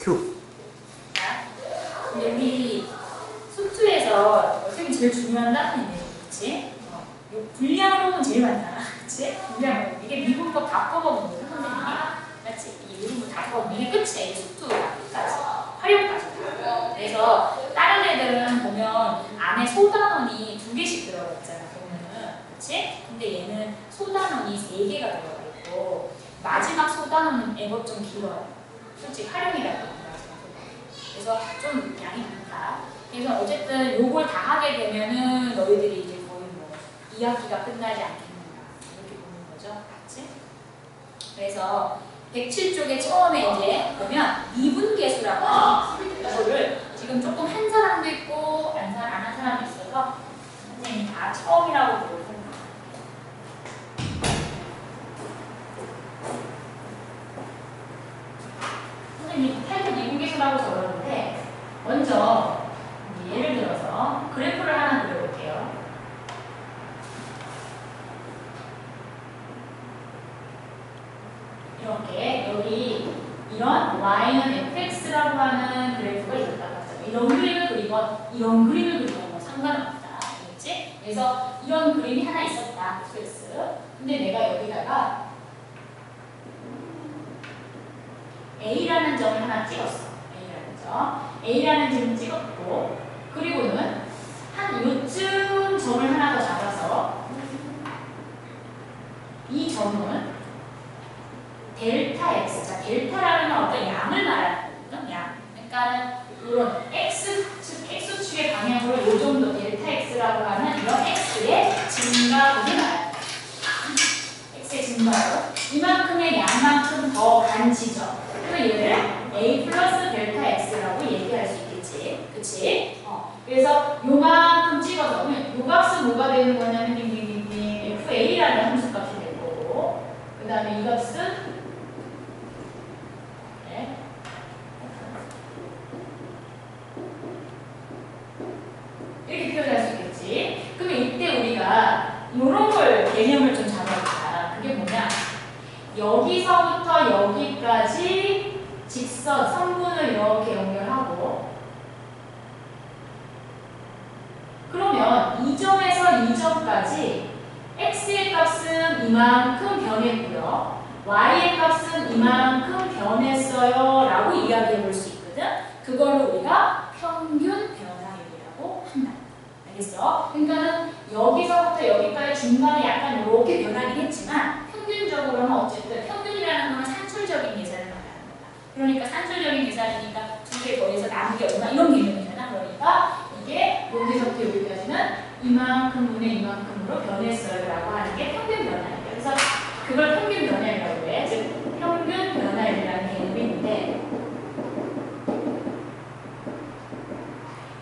큐. 자, 근데 우리 수투에서 어떻게 제일 중요한 단어인데, 그치? 분량으로는 제일 많잖아, 그치? 분량으로. 이게 미분법 다 뽑아보거든, 선생님이. 그치? 이게 미분법 다 뽑아보면 이게 끝이야, 이게 수투까지. 활용까지. 그래서 다른 애들은 보면 안에 소단원이 2개씩 들어가 있잖아, 보면은. 그치? 근데 얘는 소단원이 3개가 들어가 있고, 마지막 소단원은 애가 좀 길어요. 솔직히 활용이라고 마지막 소단원. 그래서 좀 양이 많다. 그래서 어쨌든 요걸 다 하게 되면은 너희들이 이제 거의 뭐 2학기가 끝나지 않겠는가 이렇게 보는 거죠. 그치? 그래서 107쪽에 처음에 이제 보면 미분계수라고 하는 이거를 지금 조금 한 사람도 있고 안 한 사람도 있어서 선생님이 다 처음이라고 부르고 선생님 타입 미분계수라고 적었는데 먼저 예를 들어서 그래프를 하나 그려볼게요. 이렇게 여기 이런 y는 fx라고 하는 그래프가 있었다고 하죠. 이런 그림을 그리건 이런 그림을 그리건 뭐 상관없다. 알겠지? 그래서 이런 그림이 하나 있었다. fx. 근데 내가 여기다가 a라는 점을 하나 찍었어. A라는 점을 찍었고 그리고는 한 요쯤 점을 하나 더 잡아서 이 점은 델타 x, 자 델타라는 건 어떤 양을 말하는 거거든요. 양. 그러니까는 이런 x축의 방향으로 이 정도 델타 x라고 하는 이런 x의 증가분을 말합니다. x의 증가로 이만큼의 양만큼 더 간 지점. 그래서 얘를 a 플러스 델타 x라고 얘기할 수 있겠지. 그치? 그래서 요만큼 찍어서 요 값은 뭐가 되는 거냐면 fa라는 함수 값이 될 거고 그 다음에 이 값은 네. 이렇게 표현할 수 있겠지. 그러면 이때 우리가 요런 걸 개념을 좀 잡아보자. 그게 뭐냐? 여기서부터 여기까지 직선, 선분을 이렇게 연결하고 그러면 이 점에서 이 점까지 x의 값은 이만큼 변했고요. y의 값은 이만큼 변했어요 라고 이야기해 볼 수 있거든. 그걸 우리가 평균 변화율이라고 한다. 알겠어? 그러니까는 여기서부터 여기까지 중간에 약간 이렇게 변하긴 했지만 평균적으로는 어쨌든 평균이라는 건 산술적인 계산을 말하는 거다. 그러니까 산술적인 계산이니까 2개 더해서 남은 게 얼마 이런 개념이잖아. 그러니까 이게 여기서부터 여기까지는 이만큼분의 이만큼으로 변했어요 라고 하는 게 평균 변화예요. 그래서 그걸 평균 변화율이라고 해. 즉 평균 변화율이라는 개념이 있는데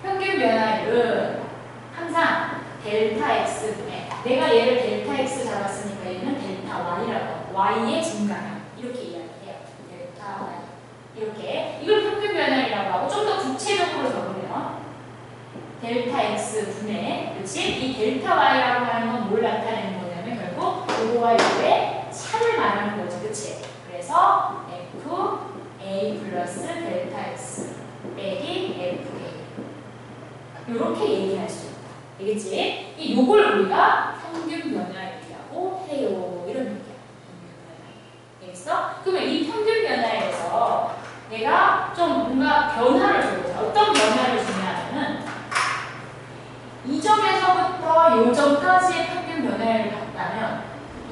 평균 변화율은 항상 델타 x분의 내가 얘를 델타 x 잡았으니까 얘는 델타 y라고 하고 y의 증가량 이렇게 이야기해요. 델타 y 이렇게 이걸 평균 변화율이라고 하고 좀 더 구체적으로 적으면 델타 x분의 그치? 이 델타 y라고 하는 건 뭘 나타내는 거냐면 결국 요거와 요거의 차를 말하는 거죠. 그치? 그래서 fa 플러스 델타 x 빼기 fa 이렇게 얘기할 수 있다. 알겠지? 이 요걸 우리가 평균 변화율이라고 해요. 이런 얘기야. 알겠어? 그러면 이 평균 변화율에서 내가 좀 뭔가 변화를 줘보자. 어떤 변화를 주냐면은 이 점에서부터 요 점까지의 평균 변화율을 갖다면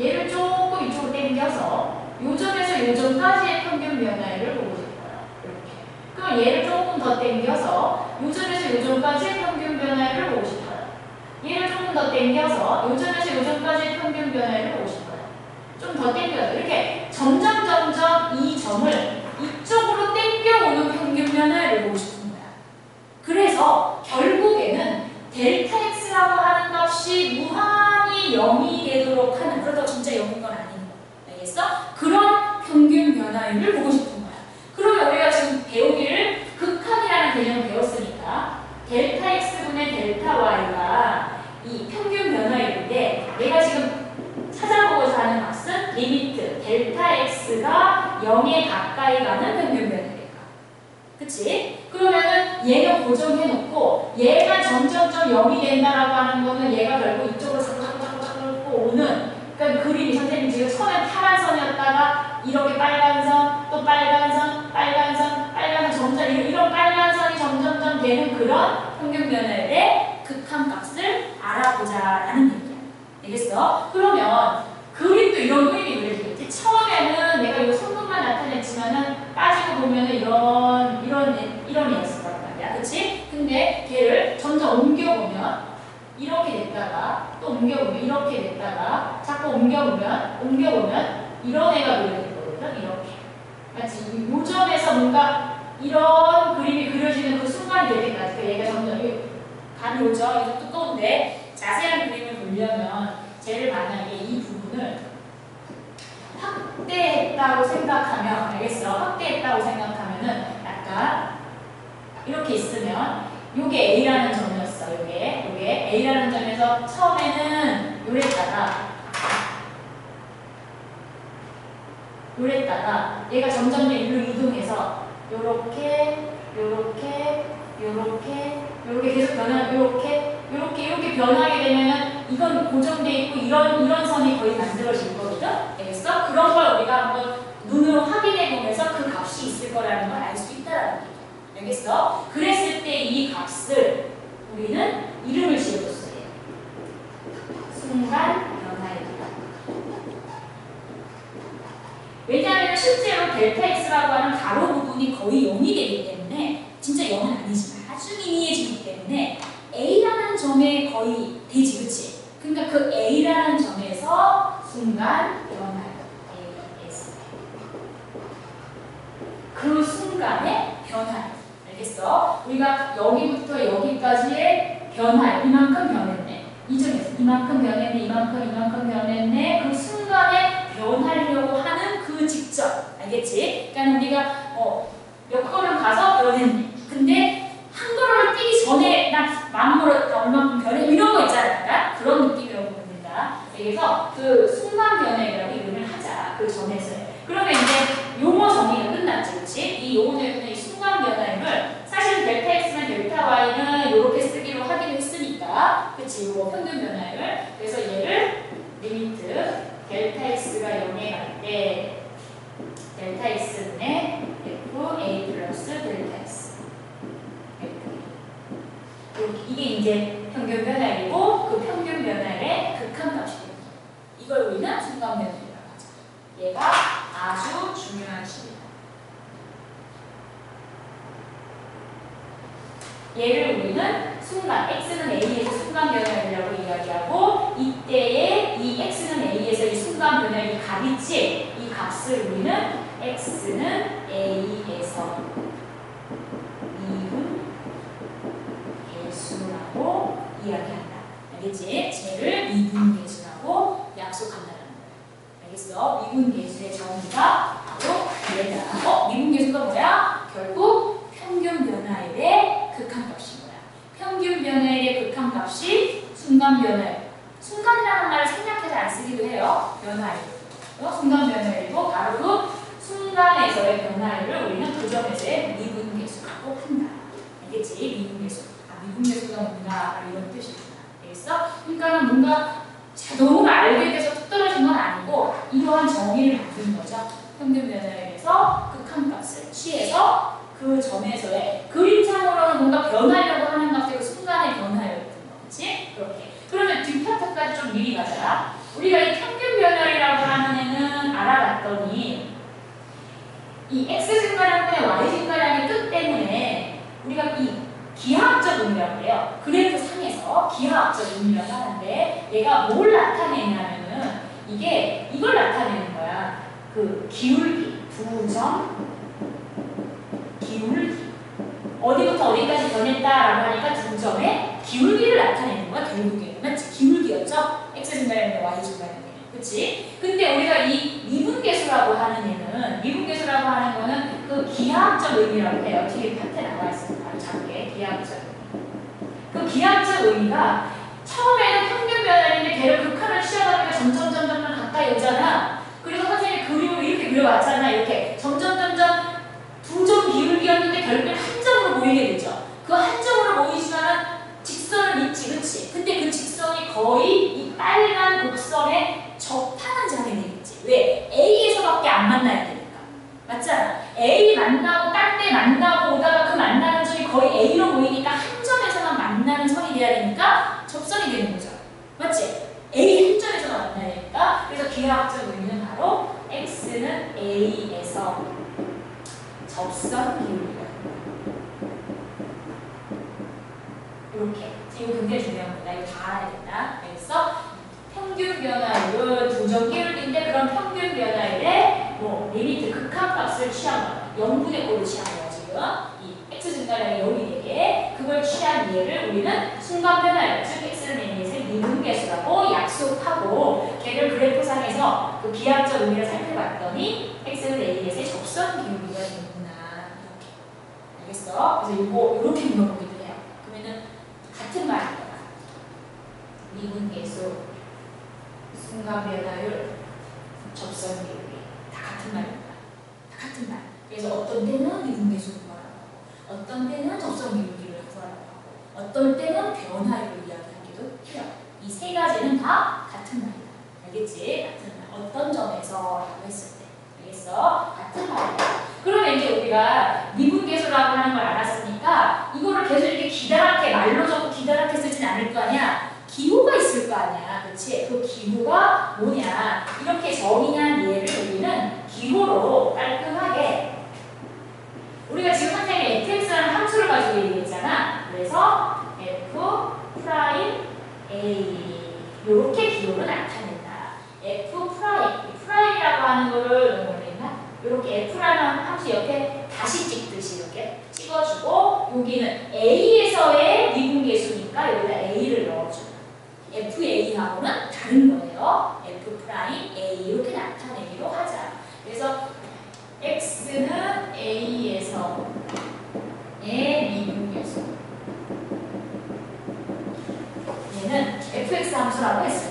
얘를 조금 이쪽으로 당겨서 요 점에서 요 점까지의 평균 변화율을 보고 싶어요. 이렇게. 그럼 얘를 조금 더 당겨서 요 점에서 요 점까지의 평균 변화율을 보고 싶어요. 얘를 조금 더 당겨서 요 점에서 요 점까지의 평균 변화율을 보고 싶어요. 좀 더 당겨서 이렇게 점점 이 점을 이쪽으로 당겨오는 평균 변화율을 보고 싶은 거야. 그래서 결국에는 델타 x라고 하는 값이 무한히 0이 되도록 하는 그러다가 진짜 0인 건 아닌 거. 알겠어? 그런 평균 변화율을 보고 싶은 거야. 그러면 우리가 지금 배우기를 극한이라는 개념을 배웠으니까 델타 x분의 델타 y가 이 평균 변화율인데 내가 지금 찾아보고자 하는 값은 리미트 델타 x가 0에 가까이 그치? 그러면은 얘는 고정해놓고 얘가 점점점 0이 된다라고 하는 거는 얘가 결국 이쪽으로 자꾸 오는 그러니까 그림이 선생님 지금 처음에 파란 선이었다가 이렇게 빨간 선, 또 빨간 선, 빨간 선, 빨간 선 점점 이런 빨간 선이 점점점 되는 그런 평균 변화율의 극한값을 알아보자라는 얘기야. 알겠어? 그러면 그림도 이런 그림이 그려지겠지. 처음에는 내가 이거 성분만 나타냈지만은 빠지고 보면은 이런 애였을 거란 말이야. 그치? 근데 걔를 점점 옮겨보면 이렇게 됐다가 또 옮겨보면 이렇게 됐다가 자꾸 옮겨보면 이런 애가 그려질 거거든. 이렇게. 맞지? 이 점에서 뭔가 이런 그림이 그려지는 그 순간이 될 때까지 그 얘가 점점 감이 오죠? 이거 두꺼운데 자세한 그림을 보려면 쟤를 만약에 이 부분을 확대했다고 생각하면 알겠어? 확대했다고 생각하면은 약간 이렇게 있으면 요게 A라는 점이었어. 요게 A라는 점에서 처음에는 요랬다가 얘가 점점 일로 이동해서 요렇게 계속 요렇게 변하게 되면은 이건 고정돼 있고 이런 선이 거의 만들어질 거거든. 알겠어? 그런 걸 우리가 한번 눈으로 확인해 보면서 그 값이 있을 거라는 걸 알 수 있다라는 거죠. 알겠어? 그랬을 때 이 값을 우리는 이름을 지어줬어요. 순간 변화율이다. 왜냐하면 실제로 델타 X라고 하는 가로 부분이 거의 0이 되기 때문에 진짜 0은 아니지만 아주 미미해지기 때문에 A라는 점에 거의 되지, 그치? 그러니까 그 A라는 점에서 순간 변화율 AS 그 순간의 변화율 알겠어? 우리가 여기부터 여기까지의 변화율 이만큼 변했네 이 점에서 이만큼 변했네 이만큼 변했네 그 순간에 변하려고 하는 그 직접 알겠지? 그러니까 우리가 몇 걸음 가서 변했네 근데 한 걸음을 뛰기 전에 나 얼마큼 변해 이런 거 있잖아 그런 느낌이라고 보면 된다. 그래서 그 순간 변화라고 이름을 하자 그 전에서요. 그러면 이제 용어 정의가 끝났지, 그렇지? 이 용어 정의는 이 순간 변화율을 사실 델타 X나 델타 Y는 이렇게 쓰기로 하기로 했으니까, 그렇지? 이거 평균 변화율. 그래서 얘를 리미트 델타 X가 0에 갈 때 델타 X분의 FA 플러스 델타 X 이게 이제 평균 변화율이고 그 평균 변화율의 극한값이 됩니다. 이걸 우리는 순간 변화율이라고 하죠. 얘가 아주 중요한 식입니다. 얘를 우리는 순간 x는 a에서 순간 변화율이라고 이야기하고 이때의 이 x는 a에서 이 순간 변화율이 값이지 이 값을 우리는 x는 a에서 미분계수라고 이야기한다. 알겠지? 쟤를 미분계수라고 약속한다는 거야. 알겠어? 미분계수의 정의가 바로 얘다. 미분계수가 뭐야? 결국 평균 변화율의 극한값인 거야. 평균 변화율의 극한값이 순간 변화율. 순간이라는 말을 생략해서 안 쓰기도 해요. 변화율. 순간 변화율이고 바로 그 순간에서의 변화율을 우리는 그 점에서의 미분계수라고 한다. 알겠지? 미분계수. 미분계수가 뭔가 이런 뜻이구나. 알겠어? 그러니까 뭔가 너무 알게 돼서 툭 떨어진 건 아니고 이러한 정의를 만든 거죠. 평균 변화율에서 극한값을 취해서 그 점에서의 그림상으로는 뭔가 변하려고 하는 값의 그 순간의 변화율 같은 거. 그렇지? 그렇게. 그러면 뒷파트까지 좀 미리 가자. 우리가 이 평균 변화율이라고 하는 애는 알아봤더니 이 x 증가량분의 y 증가량의 뜻 때문에 우리가 이 기하학적 의미라고 해요. 그래프 상에서 기하학적 의미라고 하는데 얘가 뭘 나타내냐면은 이게 이걸 나타내는 거야. 그 기울기, 부정 기울기. 어디부터 어디까지 변했다라고 하니까 두 점의 기울기를 나타내는 거야. 결국에는 맞지? 기울기였죠? x 증가량분의 y 증가량분의 그치? 근데 우리가 이 미분계수라고 하는 애는 미분계수라고 하는 거는 그 기하학적 의미라고 해요. 뒤에 파트에 나와 있습니다. 작게 기하학적 의미. 그 기하학적 의미가 처음에는 평균 변화율인데 걔를 극한을 취하다 보니까 점점 가까이 오잖아. 그래서 선생님이 그림을 이렇게 그려왔잖아. 이렇게 점점 두 점 기울기였는데 결국엔 한 점으로 모이게 되죠. 그 한 점으로 모이지만은 직선을 잇지, 그치? 근데 그 직선이 거의 이 빨간 곡선에 접하는 장이 되겠지. 왜? A에서밖에 안 만나야 되니까. 맞잖아. A 만나고 딴 데 만나고 오다가 그 만나는 점이 거의 A로 모이니까 한 점에서만 만나는 선이 돼야 되니까 접선이 되는 거죠. 맞지? A 한 점에서만 만나야 되니까. 그래서 기하학적 의미는 바로 X는 A에서 접선 기울기가 이렇게. 이거 굉장히 중요한 거다. 이거 다 알아야 된다. 그래서 평균 변화율은 도정 기울기인데 그런 평균 변화율의 리미트 극한값을 취한 거야. 0분의 5를 취한 거야 지금. 이 x 증가량이 0이 되게 그걸 취한 얘를 우리는 순간 변화율, 즉 x는 n의 미분계수라고 약속하고 걔를 그래프상에서 그 기하학적 의미를 살펴봤더니 x는 a의 접선 기울기가 되는구나. 이렇게. 알겠어? 그래서 이거 이렇게 물어보기도 해요. 그러면은 같은 말인 거야. 미분계수, 순간 변화율, 접선 기울기 다 같은 말입니다. 다 같은 말. 그래서 어떤 때는 미분계수를 구하라고 하고, 어떤 때는 접선 기울기를 구하라고 하고, 어떤 때는 변화율을 이야기하기도 해요. 이 세 가지는 다 같은 말이다. 알겠지? 같은 말. 어떤 점에서 라고 했을 때. 알겠어? 같은 말이다. 그러면 이제 우리가 미분계수라고 하는 걸 알았으니까 이거를 계속 이렇게 기다랗게 말로 적고 기다랗게 쓰진 않을 거 아니야. 기호가 있을 거 아니야. 그치? 그 기호가 뭐냐. 이렇게 정의한 얘를 우리는 기호로 깔끔하게 우리가 지금 선생님이 fx라는 함수를 가지고 얘기했잖아. 그래서 f 프라임 a 이렇게 기호를 나타낸다. f 프라임이라고 하는 거를 뭐라 했나? 이렇게 f라는 함수 옆에 다시 찍듯이 이렇게 찍어주고 여기는 a에서의 미분계수니까 여기다 a를 넣어주고 FA하고는 다른 거예요. F'A 이렇게 나타내기로 하자. 그래서 X는 A에서의 미분계수. 얘는 fx 함수라고 했을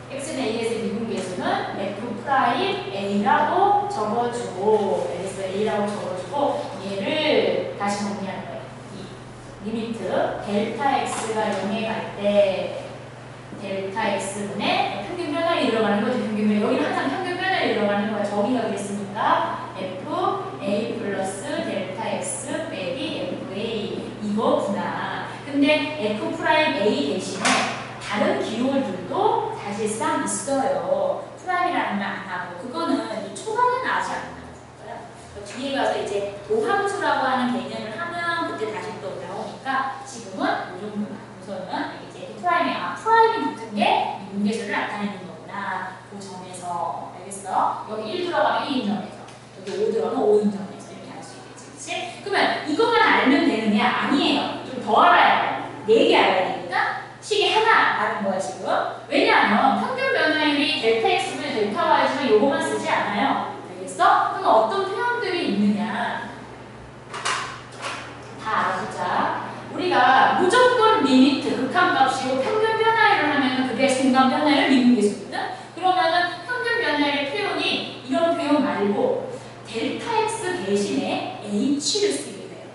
때. X는 A에서의 미분계수는 F'A라고 적어주고, 그래서 A라고 적어주고, 얘를 다시 정리하는 거예요. 이 리미트 델타 x가 0에 갈 때 델타 x분의 평균 변화율이 들어가는 거죠. 평균 변화. 여기는 항상 평균 변화율이 들어가는 거야. 정의가 그랬으니까 f a 플러스 델타 x 빼기 f a 이거구나. 근데 f 프라임 a 대신에 다른 기호들도 사실상 있어요. 프라임이라는 말 안 하고 그거는 이 초반에는 아직 안 나와요. 뒤에 가서 이제 도함수라고 하는 개념을 하면 그때 다시 또 나오니까 지금은 이 정도만. 우선은 이제 프라임이 프라임이 붙은 게 미분계수를 나타내는 거구나. 그 점에서 알겠어? 여기 1 들어가면 1인 점에서 여기 5 들어가면 5인 점에서 이렇게 할 수 있겠지, 그렇지? 그러면 이것만 알면 되느냐? 아니에요. 좀 더 알아야 돼요. 4개 알아야 되니까 식이 하나 아는 거야 지금. 왜냐하면 평균 변화율이 델타 x분의 델타 y지만 요거만 쓰지 않아요. 알겠어? 그럼 어떤 표현들이 있느냐? 다 알아보자. 우리가 무조건 리미트 극한값이고 평균 변화율을 하면 그게 순간 변화율 미분계수거든. 그러면은 평균 변화율의 표현이 이런 표현 말고 델타 x 대신에 h를 쓰게 돼요.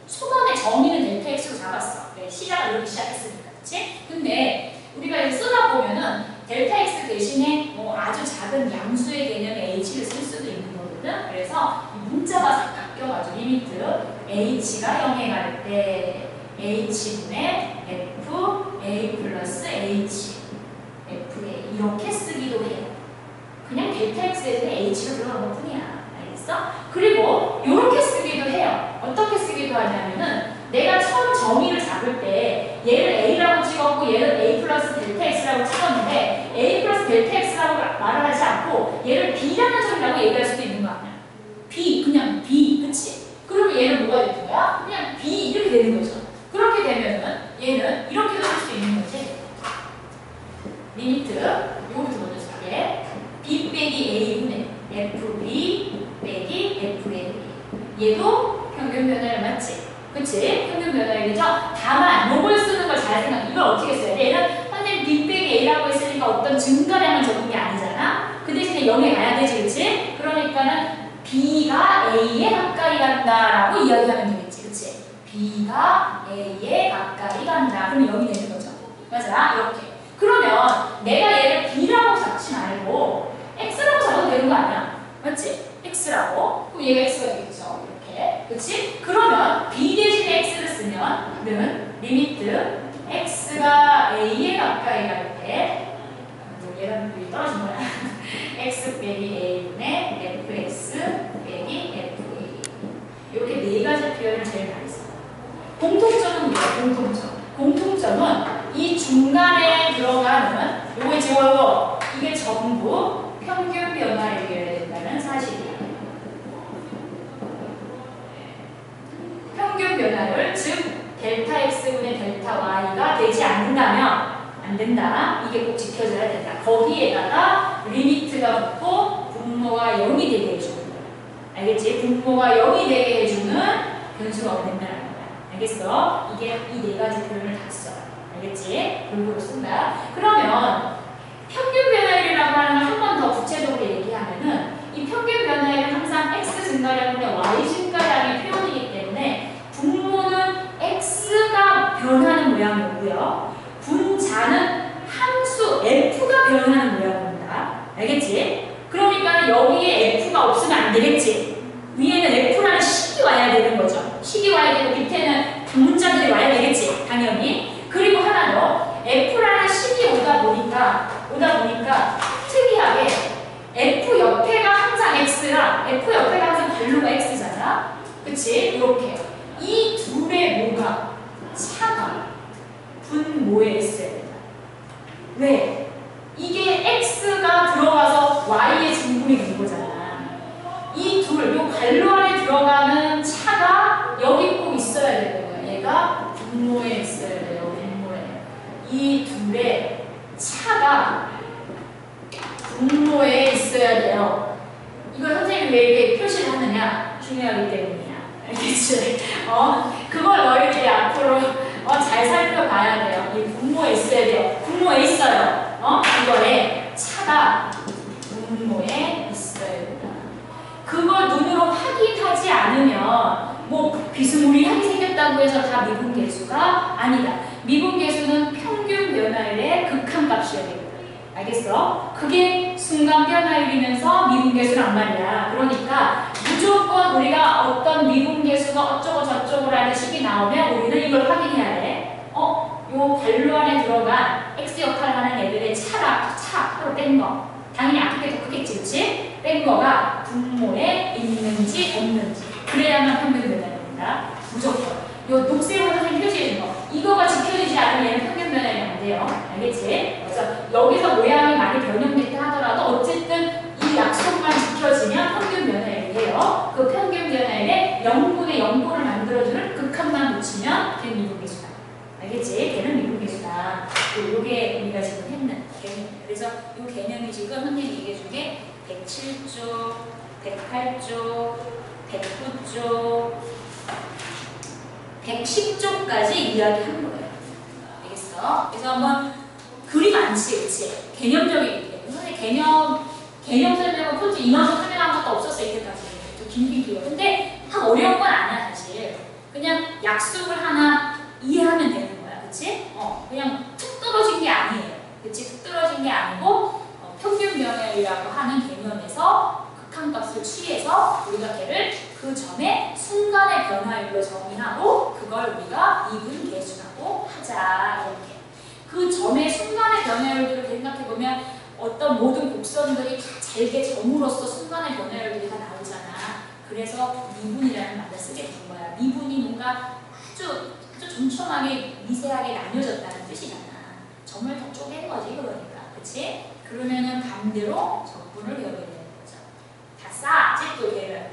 초반에 정의는 델타 x로 잡았어. 시작을 이렇게 시작했으니까, 그렇지? 근데 우리가 이렇게 쓰다 보면은 델타 x 대신에 뭐 아주 작은 양수의 개념의 h를 쓸 수도 있는 거거든. 그래서 이 문자가 싹 바뀌어가지고 리미트 h가 0에 갈 때 h분의 f a 플러스 h f a 이렇게 쓰기도 해요. 그냥 델타 x 대신에 h가 들어간 것 뿐이야. 알겠어? 그리고 이렇게 쓰기도 해요. 어떻게 쓰기도 하냐면은 내가 처음 정의를 잡을 때 얘를 a라고 찍었고 얘를 a 플러스 델타 x라고 찍었는데 a 플러스 델타 x라고 말을 하지 않고 얘를 b라는 점이라고 얘기할 수도 있는 거 아니야. b, 그냥 b, 그치? 그러면 얘는 뭐가 되는 거야? 그냥 b 이렇게 되는 거죠. 그렇게 되면은 얘는 이렇게도 쓸 수 있는 거지. 리미트 요거부터 먼저 쓸게. b 빼기 a분의 fb 빼기 fab 얘도 평균 변화율 맞지? 그치? 평균 변화율이죠? 다만 요걸 쓰는 걸 잘 생각해. 이걸 어떻게 써야 돼? 얘는 선생님 b 빼기 a라고 했으니까 어떤 증가량을 적은 게 아니잖아? 그 대신에 이제 0에 가야 되지, 그치? 그러니까는 B가 A에 가까이 간다라고 이야기하면 되겠지, 그치? B가 A에 가까이 간다. 그러면 0이 되는 거죠. 맞아? 이렇게. 그러면 내가 얘를 B라고 잡지 말고 X라고 잡아도 되는 거 아니야? 맞지? X라고. 그럼 얘가 X가 되겠죠. 이렇게. 그치? 그러면 B 대신에 X를 쓰면은 리미트 X가 A에 가까이 갈 때 얘랑 여기 떨어진 거야. X 빼기 A분의 FX 빼기 FA. 이렇게 네 가지 표현을 제일 많이 써요. 공통점은 뭐야? 공통점은 이 중간에 들어가는 요거 지워요. 이게 전부 평균 변화를 이겨야 된다는 사실이에요. 평균 변화를 즉 델타 X분의 델타 Y가 되지 않는다면 안 된다. 이게 꼭 지켜져야 된다. 거기에다가 리미트가 붙고 분모가 0이 되게 해주는 거야. 알겠지? 분모가 0이 되게 해주는 변수가 된다는 거야. 알겠어? 이게 이 네 가지 표현을 다 써. 알겠지? 골고루 쓴다. 그러면 평균 변화율이라고 하는 걸 한 번 더 구체적으로 얘기하면은 이 평균 변화율은 항상 x 증가량분의 y 증가량의 표현이기 때문에 분모는 x가 변하는 모양이고요. 분자는 함수 f가 변하는 모양입니다. 알겠지? 그러니까 여기에 f가 없으면 안 되겠지? 위에는 f라는 식이 와야 되는 거죠. 식이 와야 되고 밑에는 문자들이 와야 되겠지? 당연히. 그리고 하나 더, f라는 식이 오다 보니까 특이하게 f 옆에가 항상 x라 f 옆에가 항상 발로가 x잖아. 그치? 이렇게 이 둘의 뭐가 차가 분모에 있어야 된다. 왜? 이게 x가 들어가서 y의 증분이 된 거잖아. 이 둘, 요 관로 안에 들어가는 차가 여기 꼭 있어야 되는 거야. 얘가 분모에 있어야 돼요. 분모에. 이 둘의 차가 분모에 있어야 돼요. 이걸 선생님이 왜 이렇게 표시를 하느냐? 중요하기 때문이야. 알겠지? 그걸 너희들이 앞으로 잘 살펴봐야 돼요. 이 분모에 있어야 돼요. 분모에 있어요. 이거에 차가 분모에 있어야 된다. 그걸 눈으로 확인하지 않으면 뭐 비스무리하게 생겼다고 해서 다 미분계수가 아니다. 미분계수는 평균 변화율의 극한값이어야 됩니다. 알겠어? 그게 순간 변화율이면서 미분계수란 말이야. 그러니까 무조건 우리가 어떤 미분계수가 어쩌고 저쩌고 라는 식이 나오면 우리는 이걸 확인해야 돼. 요 관로 안에 들어간 x 역할을 하는 애들의 차로 뺀 거. 당연히 앞에 더 크겠지, 그치? 뺀 거가 분모에 있는지 없는지. 그래야만 평균 변화율입니다. 무조건. 요 녹색으로 선생님 표시해준 거. 이거가 지켜지지 않으면 얘는 평균 변화율이 안 돼요. 알겠지? 그래서 여기서 모양이 많이 변형됐다 하더라도 어쨌든 이 약속만 지켜지면 평균 변화율이 돼요. 그 평균 변화율에 0분의 0보를 만들어주는 극한만 놓치면 걔는 미분계수다. 알겠지? 걔는 미분계수다. 요게 우리가 지금 했는 개념이에요. 그래서 요 개념이 지금 선생님 얘기해 준 게 107조, 108조, 109조, 110조까지 이야기한 거예요. 알겠어? 그래서 한번 그리 많지, 그치? 개념적이기 때문에. 선생님 개념 설명은 솔직히 이만큼 설명한 것도 없었어, 이때까지. 좀 길긴 길어. 근데 다 어려운 건 아니야, 사실. 그냥 약속을 하나 이해하면 되는 거야, 그치? 그냥 툭 떨어진 게 아니에요. 그치? 툭 떨어진 게 아니고, 평균 변화율이라고 하는 개념에서 극한값을 취해서 우리가 걔를 그 전에 순간의 변화율로 정의하고 그걸 우리가 미분계수라고 하자. 이렇게. 그 전에 순간의 변화율들을 생각해보면 어떤 모든 곡선들이 다 잘게 점으로써 순간의 변화율들이 다 나오잖아. 그래서 미분이라는 말을 쓰게 된 거야. 미분이 뭔가 아주 촘촘하게 미세하게 나뉘어졌다는 뜻이잖아. 점을 더 쪼갠 거지, 그러니까. 그치? 그러면은 반대로 적분을 배우게 되는 거죠. 다 쌓았지, 또 얘를.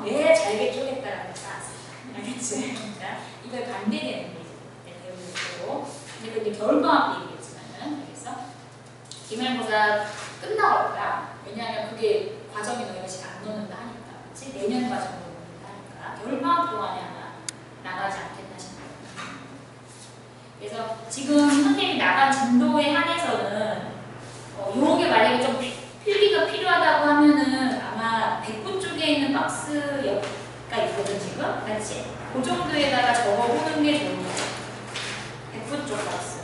왜 잘게 쪼갰다라고 쌓았어. 알겠지? 그러니까 이걸 반대되는 게 이제 배우는 거고. 근데 그게 겨울방학 때 얘기했지만은, 알겠어? 기말고사 끝나고 있다. 왜냐하면 그게 과정이 너희가 지금 안 놓는다 하니까. 그치? 내년 과정으로 놓는다 하니까. 겨울방학 동안에 아마 나가지 않겠다 싶어요. 그래서 지금 선생님이 나간 진도에 한해서는 요게 만약에 좀 필기가 필요한 유일하다고 하면은 아마 109 쪽에 있는 박스가 있거든 지금, 맞지? 그 정도에다가 적어보는 게 좋은 거야. 109 쪽 박스.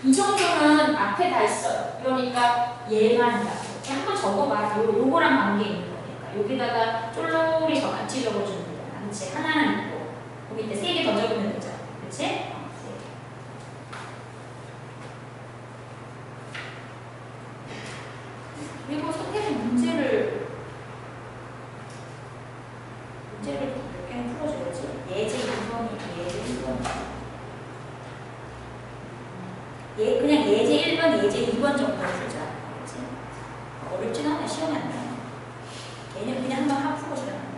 이 정도는 앞에 다 있어요. 그러니까 얘만이다. 이렇게 한번 적어봐. 요거랑 관계 있는 거니까. 여기다가 쫄쫄이 더 같이 적어주는 거야. 그렇지? 하나는 있고. 그 밑에 3개 더 적으면 되죠. 그렇지? 그리고 선택의 문제를 몇 개는 풀어줘야지. 예제 2번이 예제 1번. 그냥 예제 1번, 예제 2번 정도 풀자. 그렇지? 어렵진 않아. 시험이 안 나요. 걔는 그냥 한번 하고 풀고 지나가는 거지.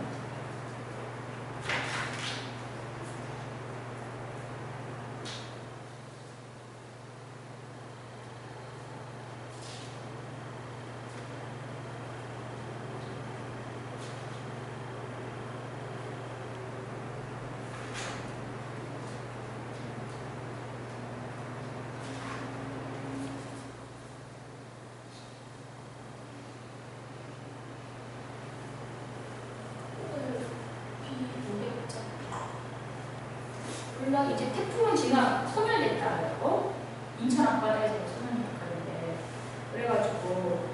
이제 태풍은 지금 소멸됐다 그래요. 인천 앞바다에서 소멸됐다는데 그래가지고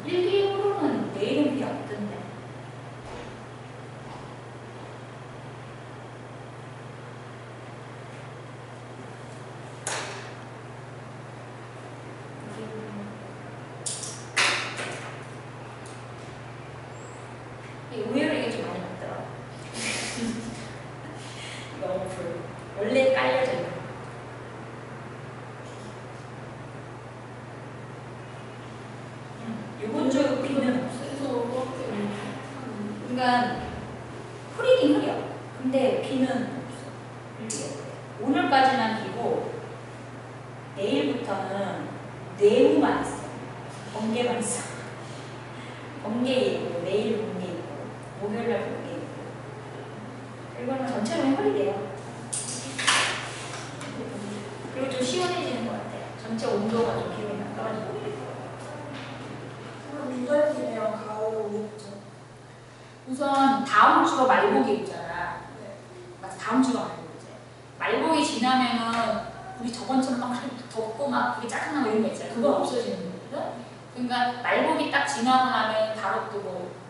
일기후로는 내일은 비 없던데. 의외로 이게 좀 많이 맞더라. 너무 원래 깔려져 있는. 요번 주 비는 없어요. 그러니까 흐리긴 흐려. 근데 비는 없어. 오늘까지만 비고 내일부터는 내우만 있어. 번개만 있어. 번개 있고 내일 번개 있고 목요일날 번개 있고. 이거는 전체로 흐리대요. 그리고 좀 시원해지는 것 같아요. 전체 온도가 좀 기온이 낮아가지고. 그럼 이달이면 가을 오겠죠. 우선 다음 주가 말복이 있잖아. 네. 맞아, 다음 주가 말복이지. 말복이 지나면은 우리 저번처럼 막 덥고 막 그게 짜증나고 이런 거 있잖아. 그건 없어지는 거거든. 그러니까 말복이 딱 지나고 나면 바로 또 뭐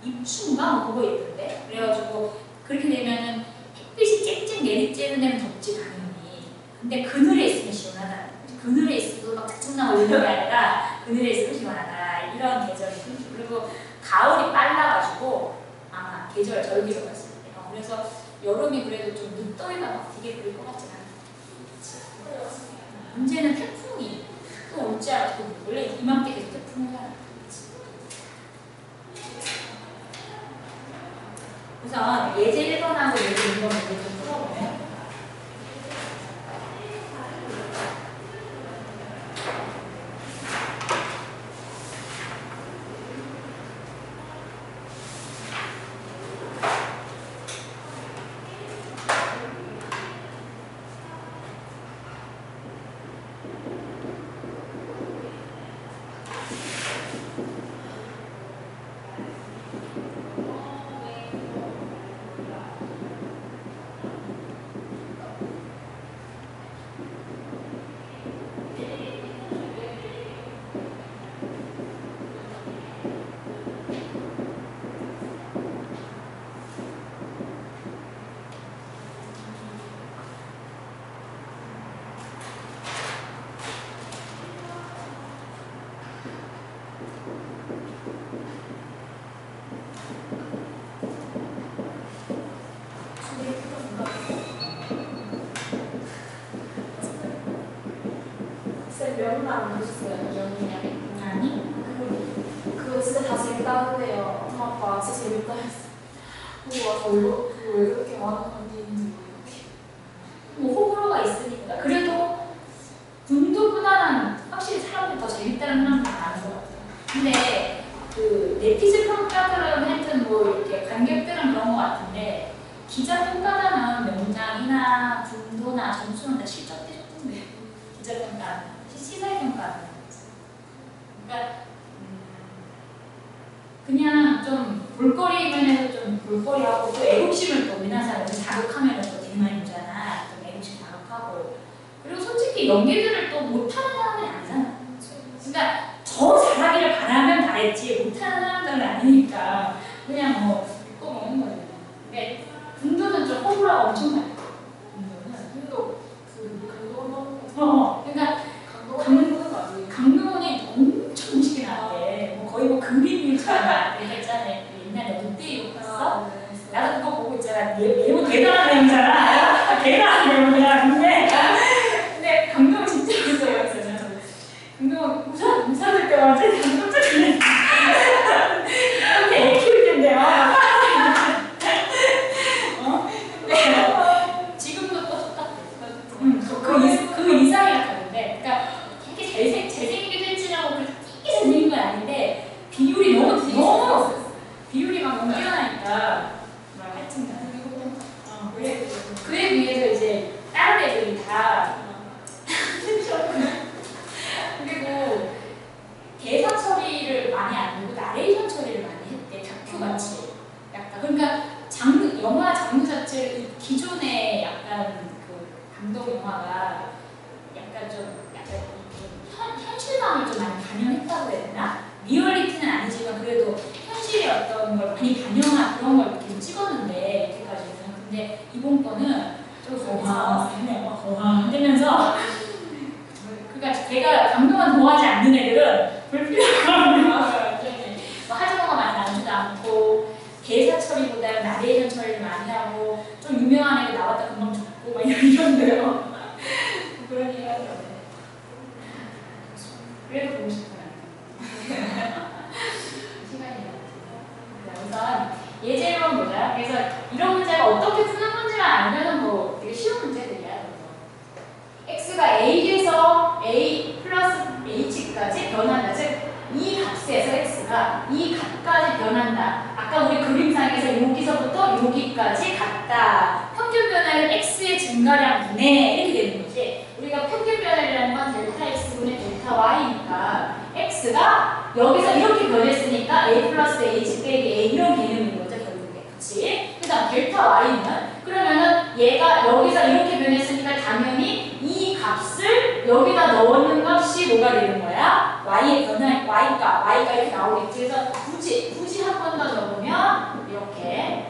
입춘가 뭐 그거 있던데. 그래가지고 그렇게 되면은 햇빛이 쨍쨍 내리쬐는 데는 덥지 당연히. 근데 그늘에 있으면 시원하다. 그늘에 있어도 막 짜증나고 이런 게 아니라 그늘에 있으면 시원하다. 이런 계절이. 그리고 가을이 빨라가지고 아마 계절 절기로 봤을 때. 그래서 여름이 그래도 좀 늦더위가 막 되게 그럴 것 같진 않아. 문제는 태풍이 또 올지 알았고 원래 이맘때 계속 태풍이 오잖아. 우선 예제 1번하고 예제 2번을 좀 풀어보면 면은 안 보셨어요? 면이랑. 아니? 그거 진짜 다 재밌다는데요. 엄마 아빠 진짜 재밌다 했어. 우와 저거 왜 그렇게 많은 건지 모르겠어요. 뭐 호불호가 있으니까. 그래도 분도보다는 확실히 사람들이 더 재밌다는 사람들이 많은 것 같아요. 근데 그 네티즌 평가들은 하여튼 뭐 이렇게 관객들은 그런 것 같은데 기자 평가자는 명장이나 분도나 점수는 다 7점 대줬던데 기자 평가 생각하는 거지. 그러니까 그냥 좀 볼거리 면에서 좀 볼거리하고 또 애국심을 또 우리나라 사람들 자극하면 또 대만이잖아. 좀 애국심 자극하고 그리고 솔직히 연기들을 또 못하는 사람이 아니잖아. 그러니까 더 잘하기를 바라면 잘했지 못하는 사람들은 아니니까 그냥 뭐 믿고 먹는 거예요. 근데 군도는 좀 호불호가 엄청 많아. 근도 그 강동원 그러니까 강동원 강동원이 엄청 멋있게 나왔대. 뭐 거의 뭐 그림일처럼 나왔대. 있잖아. 옛날에 롯데 이거 봤어? 나도 그거 보고 있잖아. 얘뭐 대단한 애잖아. 대단한 애야. 근데 강동원 진짜 무서워. 강동원 웃어줄 때 완전 깜짝 놀랐어. 애 키울 텐데요. 근데 지금도 또 똑같아. 그 이상이 같았는데, 그러니까 되게 잘생기게 됐지라고 그렇게 되게 잘생긴 건 아닌데 비율이 너무 비율이 막 너무 뛰어나니까 하여튼 그에 비해서 이제 다른 애들이 다 그리고 대사 처리를 많이 안 하고 나레이션 처리를 많이 했대. 다큐같이 약간 그러니까 영화 장르 자체 기존의 약간 그 감독 영화가 약간 좀 현실감을 좀 많이 반영했다고 해야 되나? 리얼리티는 아니지만 그래도 현실의 어떤 걸 많이 반영한 그런 걸 이렇게 찍었는데 이때까지는. 근데 이번 거는 좀 되면서 그러니까 걔가 감동만 좋아하지 않는 애들은 불필요한 뭐 하정우가 많이 나오지도 않고 대사 처리보다 나레이션 처리를 많이 하고 좀 유명한 애가 나왔다 금방 죽고 막 이런데요. 그런 얘기 하더라고요. 그래도 보고 싶구나. 시간이 우선 예제로 보자. 그래서 이런 문제가 어떻게 푸는 문제만 알면 뭐 되게 쉬운 문제들이야. x가 a에서 a 플러스 h까지 변한다. 즉 이 값에서 x가 이 값까지 변한다. 아까 우리 그림상에서 여기서부터 여기까지 같다. 평균 변화율 x의 증가량 분의 이렇게 되는 거지. 우리가 평균 변화율이라는 건 델타 x분의 델타 y니까 x가 여기서 이렇게 변했으니까 a 플러스 h 빼기 a 이런 개념인 거죠 결국에. 그치? 그 다음 델타 y는 그러면은 얘가 여기서 이렇게 변했으니까 당연히 이 값을 여기다 넣는 값이 뭐가 되는 거야? y의 변화, y가 이렇게 나오겠지. 그래서 굳이 한 번 더 넣으면 이렇게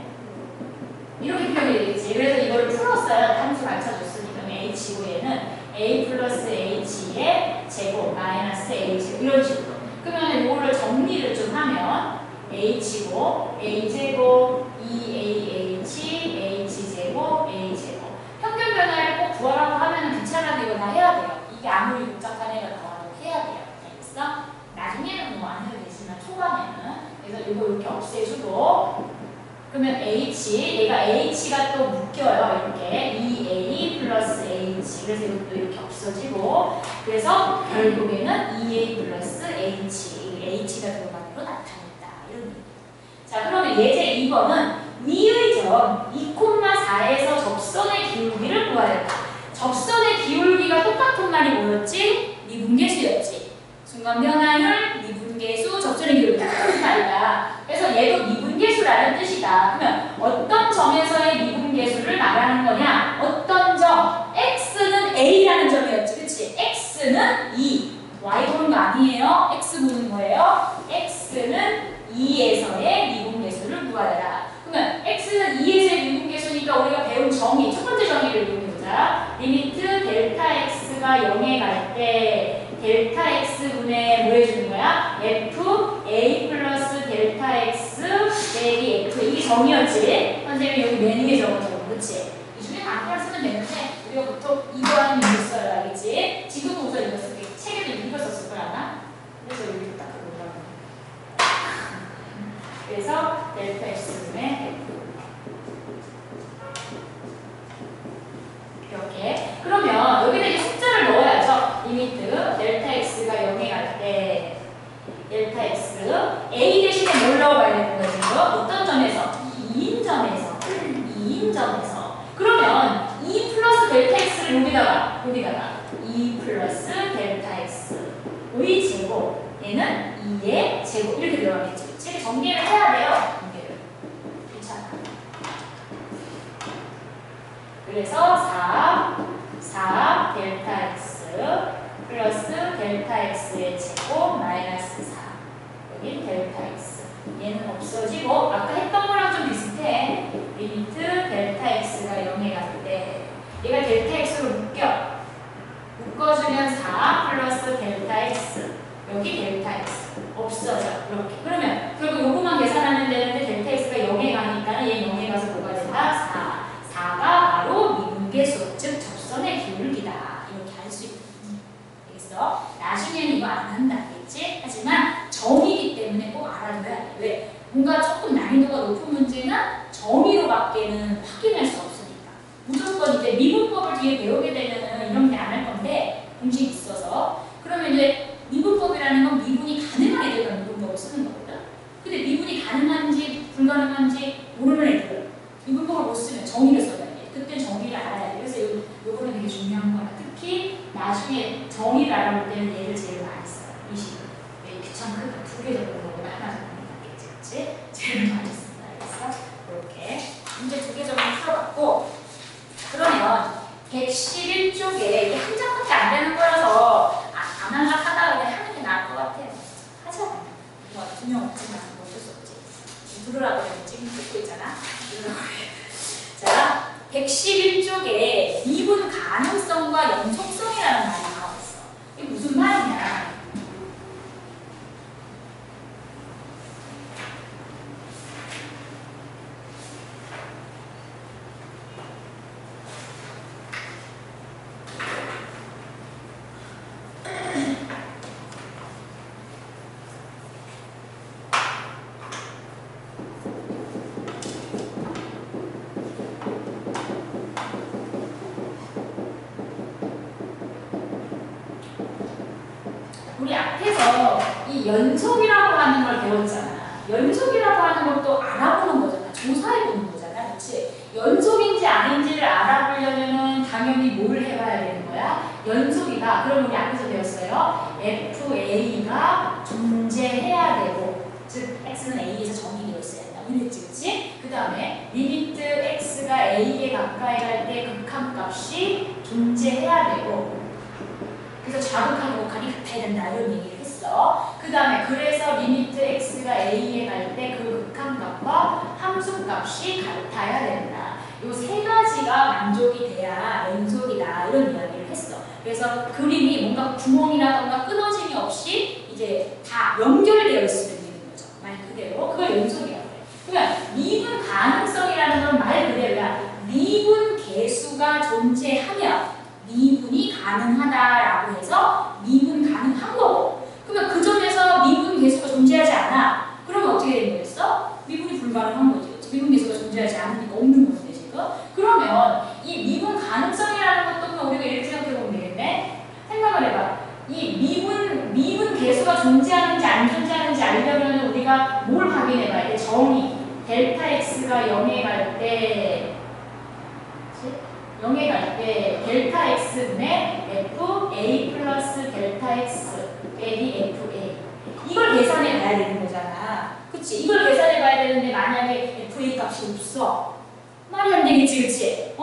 표현이 되겠지. 그래서 이걸 풀었어요. 함수 가르쳐줬으니까 h고 얘는 a 플러스 h의 제곱 마이너스 h 이런 식으로. 그러면 이거를 정리를 좀 하면 h고 a제곱 2ah h제곱 a제곱. 평균 변화를 꼭 구하라고 하면 귀찮아도 이거 다 해야 돼요. 이게 아무리 복잡한 애가 나와도 해야 돼요. 알겠어? 나중에는 뭐 안 해도 되지만 초반에는. 그래서 이거 이렇게 없애주고 그러면 얘가 h가 또 묶여요. 이렇게 2a 플러스 h. 그래서 이것도 이렇게 없어지고 그래서 결국에는 2a 플러스 h가 들어가는 로 나타낸다. 이런 얘기. 자, 그러면 예제 2번은 위의 점 2,4에서 접선의 기울기를 구하였다. 접선의 기울기가 똑같은 말이 뭐였지? 미분계수였지. 순간 변화율, 미분계수, 접선의 기울기 같은 말이다. 그래서 얘도 미분계수라는 뜻이다. 그러면 어떤 점에서의 미분계수를 말하는 거냐? 어떤 점? x는 a라는 점이었지. 그치? x는 2. y 보는 거 아니에요? x 보는 거예요. x는 2에서의 미분계수를 구하라. 그러면 x는 2에서의 미분계수니까 우리가 배운 정의, 첫 번째 정의를 이용해보자. 리미트 델타 x가 0에 갈 때 델타 x분의 뭐 해주는 거야? f a 플러스 델타 x 빼기 f. 이게 정의였지? 선생님이 여기 내는 적어줘. 그치? 이 중에 아무거나 쓰면 되는데 우리가 보통 이거랑 이거 써요. 알겠지? 지금도 우선 이거 쓸게. 책에도 이거 썼을 걸 아나? 그래서 여기 딱 그거. 그래서 델타 x분의 f. 이렇게. 그러면 여기다 이제 숫자를 넣어야죠. 리미트 델타 x가 0에 갈 때 델타 x a 대신에 뭘 넣어봐야 되는 거지? 어떤 점에서? 2인점에서. 그러면 2 플러스 델타 x를 여기다가 2 플러스 델타 x 제곱 이렇게 들어가겠지. 그치? 전개를 해야 돼요. 전개를. 괜찮아. 그래서 4 델타 x 플러스 델타 x의 제곱 마이너스 4. 여기 델타 x. 얘는 없어지고 아까 했던 거랑 좀 비슷해. 리미트 델타 x가 0에 갈 때 얘가 델타 x로 묶어주면 4 플러스 델타 x. 여기 델타 x 없어져. 이렇게. 그러면 결국 요거만 계산하면 되는데 델타 x가 0에 가니까 얘 0에 가서 뭐가 된다? 4가 바로 미분계수, 즉 접선의 기울기다. 이렇게 할 수 있다. 알겠어? 나중에는 이거 안 한다. 알겠지? 하지만 정의이기 때문에 꼭 알아둬야 돼. 왜? 뭔가 조금 난이도가 높은 문제는 정의로밖에는 확인할 수 없으니까. 무조건 이제 미분법을 뒤에 배우게 되면은 이런 게 안 할 건데 공식이 있어서. 그러면 이제 미분법이라는 건 미분이 가능한 애들만 미분법을 쓰는 거거든. 근데 미분이 가능한지 불가능한지 모르는 애들은 미분법을 못 쓰면 정의를 써야 돼. 그때 정의를 알아야 돼. 그래서 요거는 되게 중요한 거야. 특히 나중에 정의를 알아볼 때는 얘를 제일 많이 써요. 이 식을. 왜 귀찮거든. 2개 적는 거보다 하나 적는 게 낫겠지. 그치? 제일 많이 씁니다. 알겠어? 이렇게 문제 2개 정도 풀어봤고, 그러면 111쪽에 한 장밖에 안 되는 거라서 안 할라 하다가 그냥 하는 게 나을 것 같아요. 하자. 뭐 2명 없지만 어쩔 수 없지. 들으라고 지금 듣고 있잖아. 자, 111쪽에 미분 가능성과 연속성이라는 말이 나와 있어. 이게 무슨 말이냐? 우리 앞에서 이 연속이라고 하는 걸 배웠잖아. 연속이라고 하는 것도 알아보는 거잖아. 조사해보는 거잖아. 그렇지? 연속인지 아닌지를 알아보려면 당연히 뭘 해봐야 되는 거야? 연속이다. 그럼 우리 앞에서 배웠어요. FA가 존재해야 되고, 즉 x는 a에서 정의되어 있어야 된다. 이랬지, 그렇지? 그 다음에 리미트 x가 a에 가까이 갈 때 극한값이 존재해야 되고, 그래서 좌극하고 극한이 같아야 된다. 이런 얘기를 했어. 그 다음에 그래서 리미트 x가 a에 갈 때 그 극한값과 함수값이 같아야 된다. 이 세 가지가 만족이 돼야 연속이다. 이런 이야기를 했어. 그래서 그림이 뭔가 구멍이라던가 끊어짐이 없이 이제 다 연결되어 있으면 되는 거죠. 말 그대로. 그걸 연속이라고 해. 그러면 미분 가능성이라는 건 말 그대로야. 미분 계수가 존재하면 미분이 가능하다라고 해서 미분 가능한 거고, 그러면 그 점에서 미분 계수가 존재하지 않아. 그러면 어떻게 되는 거겠어? 미분이 불가능한 거지. 미분 계수가 존재하지 않으니까 없는 건데 지금. 그러면 이 미분 가능성이라는 것도 우리가 이렇게 생각해보면 되겠네. 생각을 해봐. 이 미분 계수가 존재하는지 안 존재하는지 알려면 우리가 뭘 확인해봐야 돼? 정의. 델타 x가 0에 갈 때 0에 갈 때 델타 x분의 fa 플러스 델타 x 빼기 fa. 이걸 계산해 봐야 되는 거잖아. 그치? 이걸 계산해 봐야 되는데 만약에 fa 값이 없어. 말이 안 되겠지, 그치?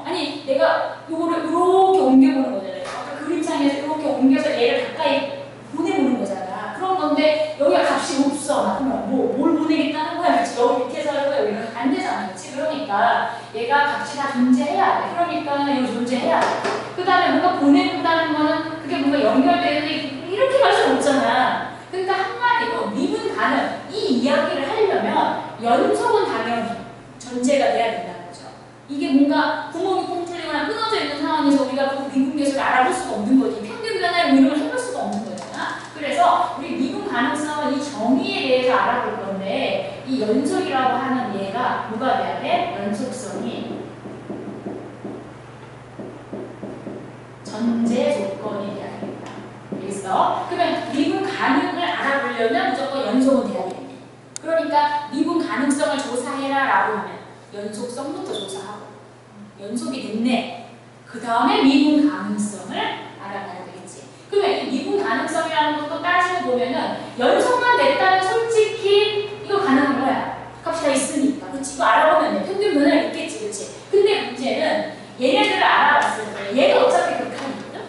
아니 내가 요거를 이렇게 옮겨보는 거잖아요. 아까 그림상에서 이렇게 옮겨서 얘를 가까이 보내보는 거잖아. 그런 건데 여기가 값이 없어. 그러면 뭘 보내겠다는 거야? 그치? 여기 밑에서 하는 거야? 이러면 안 되잖아. 그치? 그러니까 얘가 값이 다 존재해야 돼. 그러니까 이거 존재해야 돼. 그 다음에 뭔가 보내본다는 거는 그게 뭔가 연결되는데 이렇게 갈 수는 없잖아. 그러니까 한마디로 미분 가능 이 이야기를 하려면 연속은 당연히 존재가 돼야 된다는 거죠. 이게 뭔가 구멍이 뻥 뚫리거나 끊어져 있는 상황에서 우리가 그 미분 계수를 알아볼 수가 없는 거지. 평균 변화를 이런 걸 해볼 수가 없는 거잖아. 그래서 우리 미분 가능성은 이 정의에 대해서 알아볼 건데 이 연속이라고 하는 얘가 뭐가 돼야 돼? 연속성이 전제 조건이 돼야 된다. 알겠어? 그러면 미분 가능을 알아보려면 무조건 연속은 돼야 되겠네. 그러니까 미분 가능성을 조사해라 라고 하면 연속성부터 조사하고 연속이 됐네. 그 다음에 미분 가능성을 알아봐야 되겠지. 그러면 이 미분 가능성이라는 것도 따지고 잘 보면은 연속만 냈다면 솔직히 이거 가능한 거야. 값이 다 있으니까. 그렇지? 이거 알아보면 돼. 평균 변화를 있겠지. 그렇지? 근데 문제는 얘네들을 알아봤을 때 얘도 어차피 극한이거든?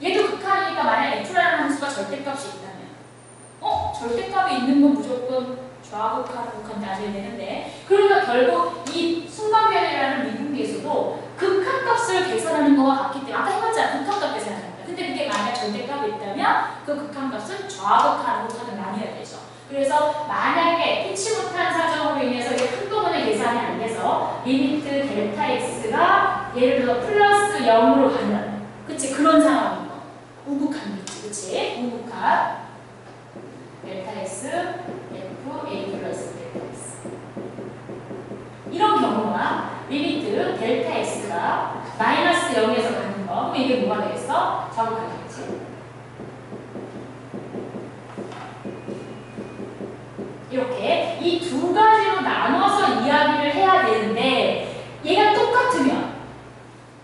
얘도 극한이니까 만약 F라는 함수가 절대값이 있다면 절대값이 있는 건 무조건 좌극한, 극한 따져야 되는데 그러면 결국 이 순간변이라는 미분계수도 극한값을 계산하는 거와 같기 때문에 아까 해봤잖아. 극한값 계산하는 거야. 근데 그게 만약 절대값이 있다면 그 극한값은 좌극한, 극한을 나뉘어야 되죠. 그래서 만약에 피치 못한 사정으로 인해서 이게 한꺼번에 계산이 안 돼서 리미트 델타 x가 예를 들어 플러스 0으로 가면 그치? 그런 상황인 거. 우극한이지. 그치? 우극한 델타 x f a 플러스 델타 x 이런 경우와 리미트 델타 x가 마이너스 0에서 가는 거 그럼 이게 뭐가 되겠어? 좌극한이겠지. 이렇게 이 두 가지로 나눠서 이야기를 해야 되는데 얘가 똑같으면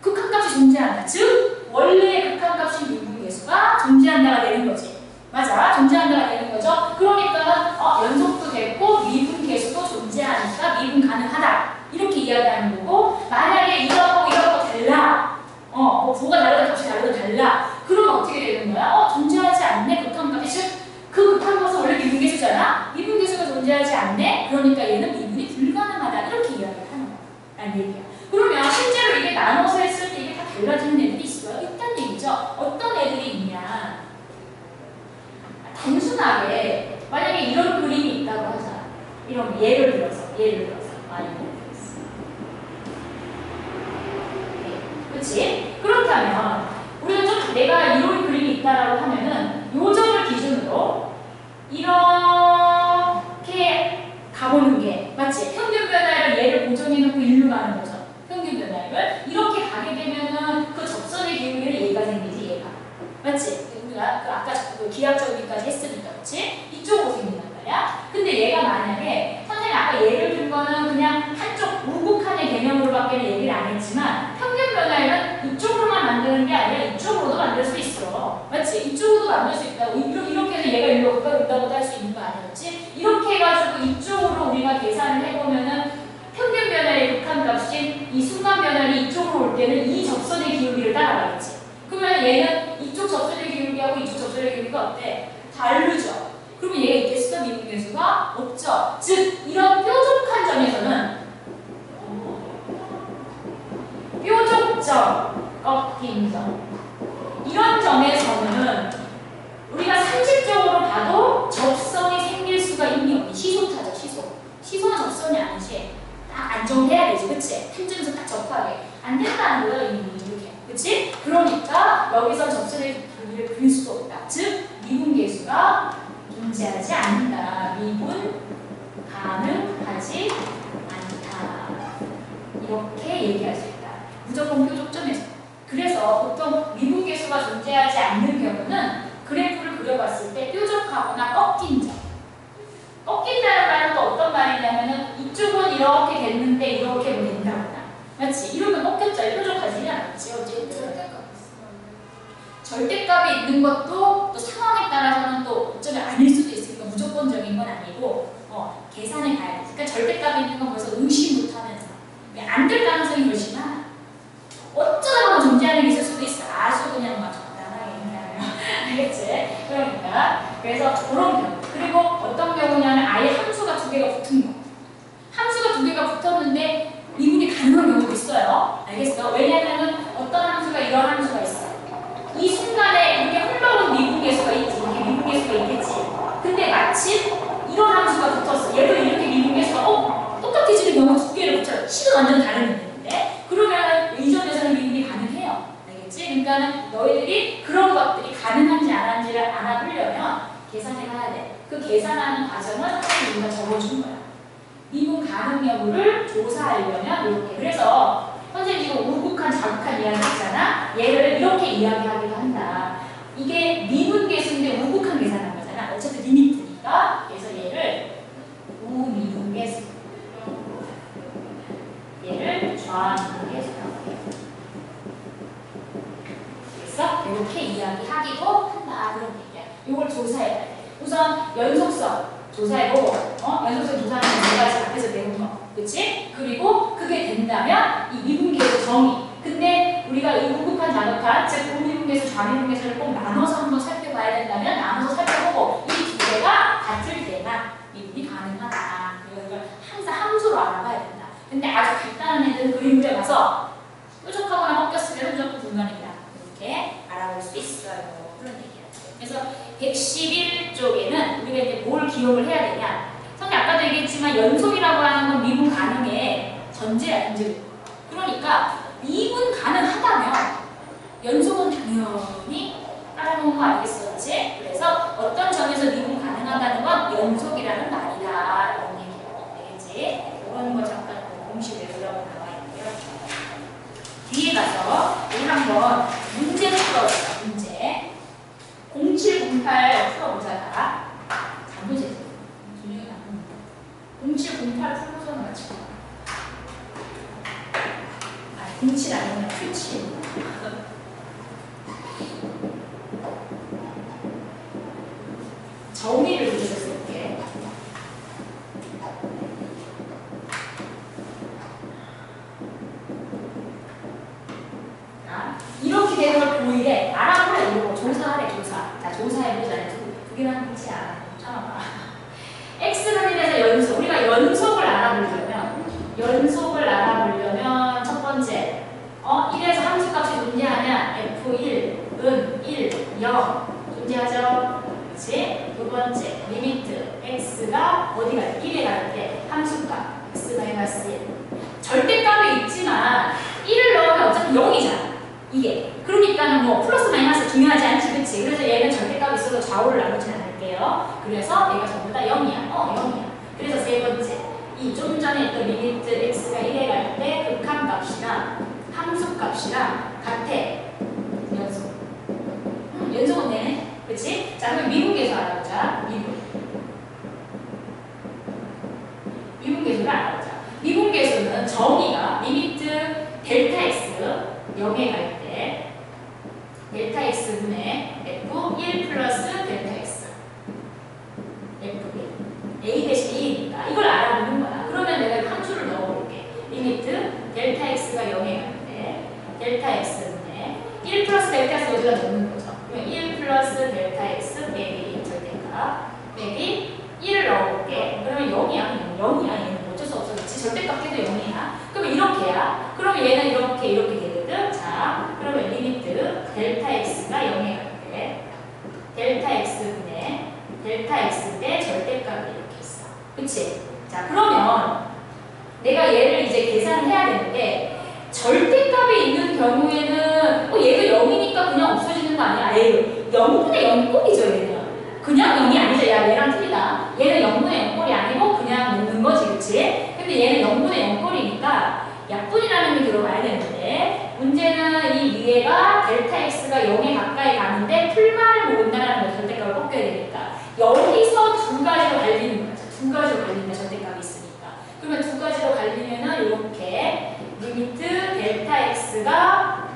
극한값이 존재한다. 즉 원래의 극한값인 미분계수가 존재한다가 되는 거지. 맞아. 존재한다가 되는 거죠. 그러니까 연속도 됐고 미분계수도 존재하니까 미분 가능하다. 이렇게 이야기하는 거고 만약에 이거하고 이거하고 달라. 뭐 부호가 다르다 값이 다르다 달라. 그러면 어떻게 되는 거야? 존재하지 않네. 극한값이 즉 그 극한값은 원래 미분계수잖아. 미분계수가 존재하지 않네. 그러니까 얘는 미분이 불가능하다. 이렇게 이야기를 하는 거라는 얘기야. 그러면 실제로 이게 나눠서 했을 때 이게 다 달라지는 애들이 있어요. 있다는 얘기죠. 어떤 애들이 있냐. 단순하게 만약에 이런 그림이 있다고 하자. 이런 예를 들어서 그렇지? 그렇다면 우리가 좀 내가 이런 그림이 있다라고 하면은 요 점을 기준으로 이렇게 가보는 게 맞지? 평균 변화를 얘를 고정해놓고 일로 가는 거죠. 평균 변화를 이렇게 가게 되면은 그 접선의 기울기를 얘가 생기지 얘가 맞지? 우리가 그 아까 그 기하적이기까지 했으니까 그렇지? 이쪽으로 생긴단 말이야. 근데 얘가 만약에 선생님 아까 예를 든 거는 그냥 한쪽 우극한의 개념으로밖에 얘기를 안 했지만 평균 변화에는 이쪽으로만 만드는 게 아니라 이쪽으로도 만들 수 있어. 맞지? 이쪽으로도 만들 수 있다고. 이렇게 해서 얘가 일로 가까이 온다고도 할 수 있는 거 아니었지? 이렇게 해가지고 이쪽으로 우리가 계산을 해보면은 평균 변화의 극한값인 이 순간 변화를 이쪽으로 올 때는 이 접선의 기울기를 따라가겠지. 그러면 얘는 이쪽 접선의 기울기하고 이쪽 접선의 기울기가 어때? 다르죠? 그러면 얘가 있겠어? 미분계수가 없죠? 즉 이런 뾰족한 점에서는 뾰족점, 꺾인 점 이런 점에서는 우리가 상식적으로 봐도 접선이 생길 수가 있니 없니? 시소타죠. 시소는 접선이 아니지. 딱 안정돼야 되지. 그치? 한 점에서 딱 접하게 안 된다는 거야. 이렇게. 그치? 그러니까 여기서 접선의 기울기를 그릴 수도 없다. 즉 미분계수가 존재하지 않는다. 미분 가능하지 않다. 이렇게 얘기할 수 있다. 무조건 표적점에서. 그래서 보통 미분계수가 존재하지 않는 경우는 그래프를 그려봤을 때 뾰족하거나 꺾인 점. 꺾인다는 말은 또 어떤 말이냐면은 이쪽은 이렇게 됐는데 이렇게 된다거나. 맞지? 이러면 꺾였죠. 뾰족하지 않았지. 어쨌든. 절대값이 있는 것도 또 상황에 따라서는 또 어쩌면 아닐 수도 있으니까 무조건적인 건 아니고 계산해 가야 돼. 그러니까 절대값이 있는 건 벌써 의심 못하면서 안 될 가능성이 훨씬 많아. 어쩌다가 존재하는 게 있을 수도 있어. 아주 그냥 막 적당하게 알겠지? 그러니까 그래서 그런 경우 그리고 어떤 경우냐면 아예 함수가 두 개가 붙은 거. 함수가 두 개가 붙었는데 미분이 가능한 경우도 있어요. 알겠어? 왜냐면은 어떤 함수가 이런 함수가 있어. 이 순간에 이렇게 흘러온 미분계수가 있지. 이렇게 미분계수가 있겠지. 근데 마침 이런 함수가 붙었어. 얘도 이렇게 미분계수가 똑같아지는 경우 두 개를 붙여요. 식은 완전 다른 문제인데 그러면 이 점에서는 미분이 가능해요. 알겠지? 그러니까는 너희들이 그런 것들이 가능한지 안 한지를 알아보려면 계산해 가야 돼. 그 계산하는 과정을 선생님이 적어준 거야. 미분 가능 여부를 조사하려면 이렇게. 그래서 선생님 지금 우극한 자극한 이야기 했잖아. 얘를 이렇게 이야기하기도 한다. 이게 미분계수인데 우극한 계산한 거잖아. 어쨌든 리미트니까. 그래서 얘를 우미분계수. 얘를 좌미분계수라고 해. 그래서 이렇게 이야기하기도 한다. 그런 얘기야. 이걸 조사해야 돼. 우선 연속성 조사해보고, 연속성 조사하는 두 가지 앞에서 배운 거, 그치? 그리고 그게 된다면 이 미분계수 정의. 근데 우리가 이 무급한 자급한, 즉 고미분계수, 좌미분계수를 꼭 나눠서 한번 살펴봐야 된다면 나눠서 살펴보고 이 두 개가 같을 때만 미분이 가능하다. 이걸 항상 함수로 알아봐야 된다. 근데 아주 간단한 애들은 그림 그려가서 뾰족하거나 꺾였으면 무조건 불가능이다. 이렇게 알아볼 수 있어요. 그런 얘기예요. 그래서 111쪽에는 우리가 이제 뭘 기억을 해야 되냐? 선생님 아까도 얘기했지만 연속이라고 하는 건 미분 가능의 전제야, 전제. 그러니까 미분 가능하다면 연속은 당연히 따라놓은 거 알겠어, 그렇지? 그래서 어떤 점에서 미분 가능하다는 건 연속이라는 말이다. 이런 얘기예요. 알겠지? 이런 거 잠깐 공식 외우라고 나와 있고요. 뒤에 가서 우리 한번 문제 풀어보자. 문제 0708 풀어보자가 잘못했어. 0708 풀고서는 같이 07 아니면 87. 정의를 그려서 쓸게. 자, 이렇게 되는 걸 보이래. 알아보래. 이거 조사하래, 조사. 자, 조사해보자. 두 개만 끝이야. 참아봐. X를 인해서 연속. 우리가 연속을 알아보려면 첫 번째, 1에서 함수값이 존재하냐? F1은 1, 0 존재하죠? 그렇지? 두 번째, 리미트 X가 어디가 1에 갈 때 함수값 X-1 절대값이 있지만 1을 넣으면 어차피 0이잖아. 이게. 그러니까는 뭐 플러스 마이너스 중요하지 않지, 그치? 그래서 얘는 절대값이 있어도 좌우를 나누지 않을게요. 그래서 얘가 전부 다 0이야. 0이야. 그래서 세 번째, 이 좀 전에 했던 리미트 X가 1에 갈 때 극한값이랑 함수값이랑 같아. 연속. 연속은 되네. 그치? 자, 그럼 미분계수 알아보자. 미분계수를 알아보자. 미분계수는 정의가 리미트 델타 x 0에 갈 때 델타 x분의 f1 플러스 델타 x f1 a 대신 a니까 이걸 알아보는 거야. 그러면 내가 함수를 넣어볼게. 리미트 델타 x가 0에 갈 때 델타 x분의 1 플러스 델타 x 어디다 넣는 거죠? 그러면 1 플러스 델타 x 빼기 절대값 빼기 1을 넣어볼게. 그러면 0이야. 얘는 어쩔 수 없어. 그치? 절대값 해도 0이야. 그러면 이렇게야. 그러면 얘는 이렇게 되거든. 자, 그러면 리미트 델타 x가 0에 갈 때 델타 x분의 델타 x인데 절대값이 이렇게 있어. 그치? 자, 그러면 내가 얘를 이제 계산을 해야 되는데 절대값이 있는 경우에는 얘도 0이니까 그냥 없어지는 거 아니야? 0분의 0 꼴이죠, 얘는. 그냥 0이 아니죠. 야, 얘랑 틀리다. 얘는 0분의 0 꼴이 아니고 그냥 놓는 거지, 그치? 근데 얘는 0분의 0 꼴이니까 약분이라는 게 들어가야 되는데 문제는 이 위에가 델타 x가 0에 가까이 가는데 풀만을 모은다는 거 절대값을 꺾여야 되니까 여기서 두 가지로 갈리는 거죠. 두 가지로 갈린다. 절대값이 있으니까. 그러면 두 가지로 갈리면은 이렇게 리미트 델타 x가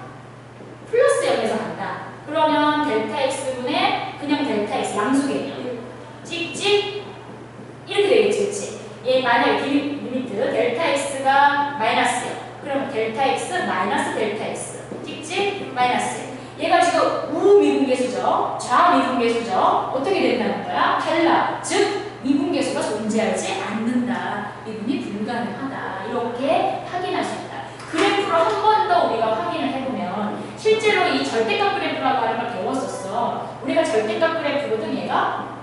플러스 0에서 간다. 그러면 델타 x분의 그냥 델타 x 양수 개념 찍찍 이렇게 되겠지, 그치? 얘 만약에 리미트 델타 x가 마이너스 0 그러면 델타 x 마이너스 델타 x 찍찍 마이너스 1 얘가 지금 우미분계수죠. 좌미분계수죠. 어떻게 된다는 거야? 달라. 즉 미분계수가 존재하지 않는다. 미분이 불가능하다. 이렇게 확인할 수 있다. 그래프로 한 번 더 우리가 확인을 해보면 실제로 이 절대값 그래프라고 하는 걸 배웠었어. 우리가 절대값 그래프거든 얘가.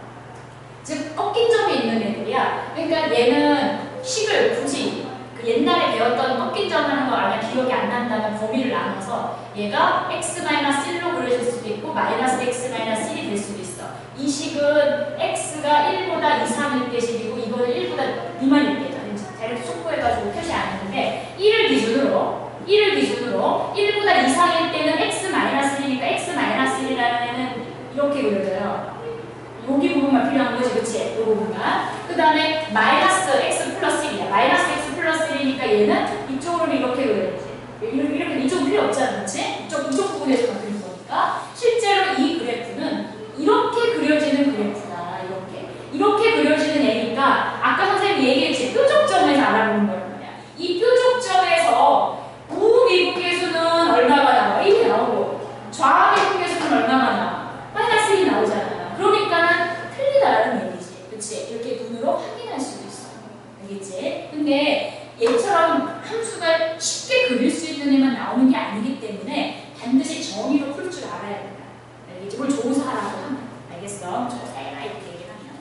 즉 꺾인 점이 있는 애들이야. 그러니까 얘는 식을 굳이 그 옛날에 배웠던 꺾인 점 하는 거 아니야 기억이 안 난다면 범위를 나눠서 얘가 x-1로 그려질 수도 있고 마이너스 x-1이 될 수도 있어. 이 식은 x가 1보다 이상일 때 식이고 이거는 1보다 미만일 때죠. 대략 속보해가지고 표시 안 했는데 1을 기준으로 1보다 이상일 때는 x-1이니까 x-1이라는 애는 이렇게 그려져요. 여기 부분만 필요한 거지, 그치? 이 부분만. 그 다음에 마이너스 x 플러스 1이야. 마이너스 x 플러스 1이니까 얘는 이쪽으로 이렇게 그려야지. 이렇게 이쪽 필요 없잖아, 그치? 이쪽 부분에서만 그린 거니까. 실제로 이 그래프는 이렇게 그려지는 그래프다. 이렇게. 나오잖아. 그러니까는 틀리다라는 얘기지. 그치? 이렇게 눈으로 확인할 수도 있어. 알겠지? 근데 얘처럼 함수가 쉽게 그릴 수 있는 애만 나오는 게 아니기 때문에 반드시 정의로 풀 줄 알아야 된다. 알겠지? 그걸 조사라고 하면. 알겠어? 조사해라 이렇게 얘기하면.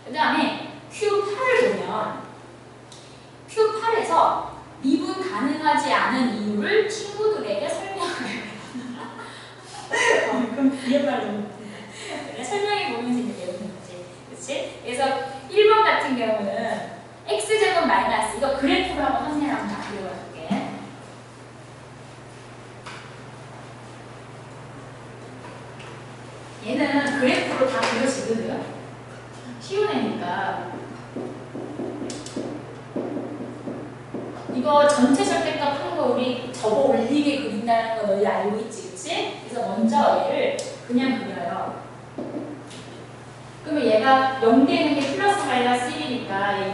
그 다음에 Q8을 보면 Q8에서 미분 가능하지 않은 이유를 친구들에게 설명해. 그럼 뒤에말 너무 그래, 설명해 보면서 이제 배우는 거지. 그치? 그래서 1번 같은 경우는 x제곱 마이너스 이거 그래프로 한번 확인을 한번 다 그려볼게. 얘는 그래프로 다 그려지거든. 쉬운 애니까. 이거 전체 절대값 한 거 우리 접어 올리게 그린다는 거 너희 알고 있지, 그치? 그래서 먼저 얘를 그냥 그려요. 그러면 얘가 0 되는 게 플러스 마이너스 1이니까